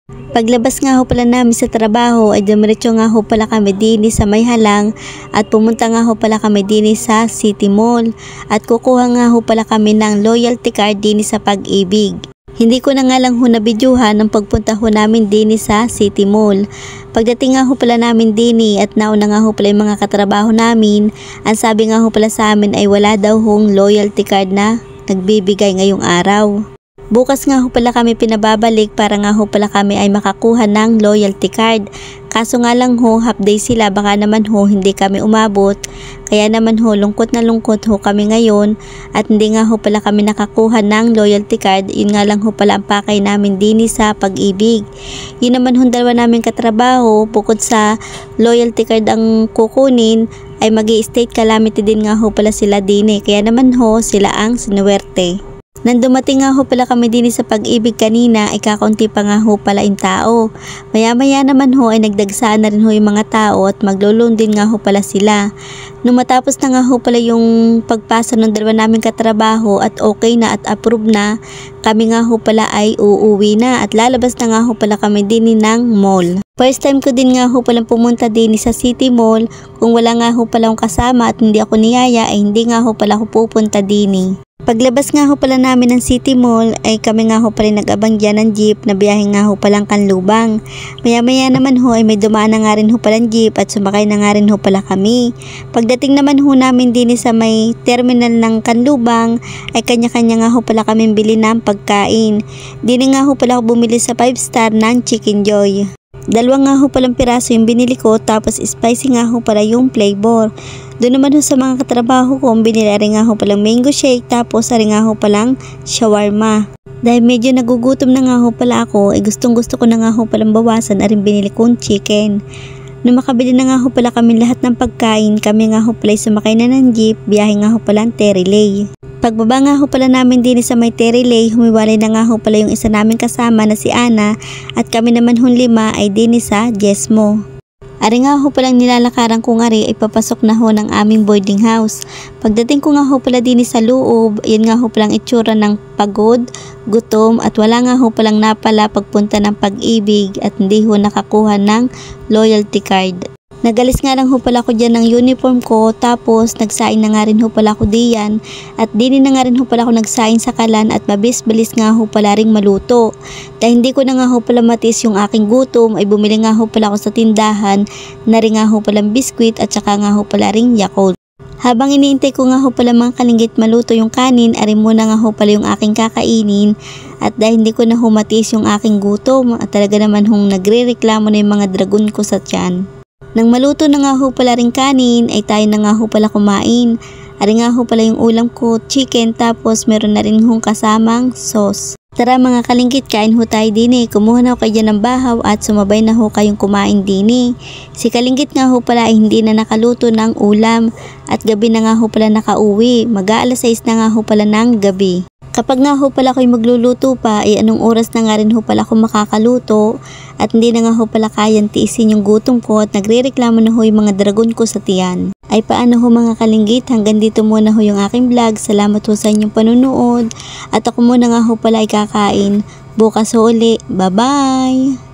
Paglabas nga ho pala namin sa trabaho ay dumiretso nga ho pala kami din sa May Halang at pumunta nga ho pala kami din sa City Mall at kukuha nga ho pala kami ng loyalty card din sa Pag-ibig. Hindi ko na nga lang ho nabidyuhan ang pagpunta ho namin din sa City Mall. Pagdating nga ho pala namin din at nauna nga ho pala yung mga katrabaho namin, ang sabi nga ho pala sa amin ay wala daw hong loyalty card na nagbibigay ngayong araw. Bukas nga ho pala kami pinababalik para nga ho pala kami ay makakuha ng loyalty card. Kaso nga lang ho, half day sila, baka naman ho hindi kami umabot. Kaya naman ho, lungkot na lungkot ho kami ngayon at hindi nga ho pala kami nakakuha ng loyalty card. Yun nga lang ho pala ang pakay namin din sa Pag-ibig. Yun naman ho dalawa namin katrabaho, bukod sa loyalty card ang kukunin, ay magi-state calamity din nga ho pala sila din. Kaya naman ho, sila ang sinuwerte. Nang dumating nga ho pala kami din sa Pag-ibig kanina ay kakaunti pa nga ho pala yung tao. Maya naman ho ay nagdagsaan na rin ho yung mga tao at maglo-loan din nga ho pala sila. Nung matapos na nga ho pala yung pagpasa ng dalawa naming katrabaho at okay na at approve na, kami nga ho pala ay uuwi na at lalabas na nga ho pala kami din ng mall. First time ko din nga ho palang pumunta din sa City Mall. Kung wala nga ho pala akong kasama at hindi ako niyaya ay hindi nga ho pala ako pupunta din. Paglabas nga ho pala namin ng City Mall ay kami nga ho pala nag-abang dyan ng jeep na biyahe nga ho palang Kanlubang. Maya naman ho ay may dumaan na nga rin ho palang jeep at sumakay na nga rin ho pala kami. Pagdating naman ho namin din sa may terminal ng Kanlubang ay kanya-kanya nga ho pala kami bili ng pagkain. Din nga ho pala ako bumili sa 5-star ng Chicken Joy. Dalawa nga ho palang piraso yung binili ko tapos spicy nga ho pala yung flavor. Doon naman ho sa mga katrabaho ko, binili rin nga ho palang mango shake tapos rin nga ho palang shawarma. Dahil medyo nagugutom na nga ho pala ako, ay gustong gusto ko na nga ho palang bawasan rin binili kong chicken. Nung makabili na nga ho pala kami lahat ng pagkain, kami nga ho pala sumakay na ng jeep, biyahe nga ho pala ang Terilay. Pagbaba nga ho pala namin din sa may Terilay, humiwalay na nga ho pala yung isa namin kasama na si Ana at kami naman hong 5 ay din sa Jesmo. Ari nga ho palang nilalakaran ko nga rin ay papasok na ho ng aming boarding house. Pagdating ko nga ho pala din sa loob, yan nga ho palang itsura ng pagod, gutom at wala nga ho palang napala pagpunta ng Pag-ibig at hindi ho nakakuha ng loyalty card. Nagalis nga lang ho pala ako dyan ng uniform ko tapos nagsaing na nga rin ho pala ako diyan at dinin na nga rin ho pala ako nagsaing sa kalan at mabis-bilis nga ho pala ring maluto. Dahil hindi ko na nga ho pala matis yung aking gutom ay bumili nga ho pala ako sa tindahan na rin nga ho palang biskwit at saka nga ho pala ring Yakult. Habang iniintay ko nga ho pala mga kalinggit maluto yung kanin, ari muna nga ho pala yung aking kakainin at dahil hindi ko na ho matis yung aking gutom at talaga naman hong nagre-reklamo na yung mga dragon ko sa tiyan. Nang maluto na nga ho pala rin kanin ay tayo na nga ho pala kumain. Ari nga ho pala yung ulam ko, chicken tapos meron na rin hong kasamang sauce. Tara mga kalinggit, kain ho tayo din Kumuha na ho kayo ng bahaw at sumabay na ho kayong kumain din Si kalinggit nga ho pala ay hindi na nakaluto ng ulam at gabi na nga ho pala nakauwi. Mag-aalas 6 na nga ho pala ng gabi. Kapag nga ho pala ako'y magluluto pa, ay anong oras na nga rin ho pala ako makakaluto at hindi na nga ho pala kayang tiisin yung gutom ko at nagre-reklamo na ho yung mga dragon ko sa tiyan. Ay paano ho mga kalinggit, hanggang dito muna ho yung aking vlog. Salamat ho sa inyong panunood at ako muna nga ho pala ay kakain. Bukas ho uli. Bye-bye!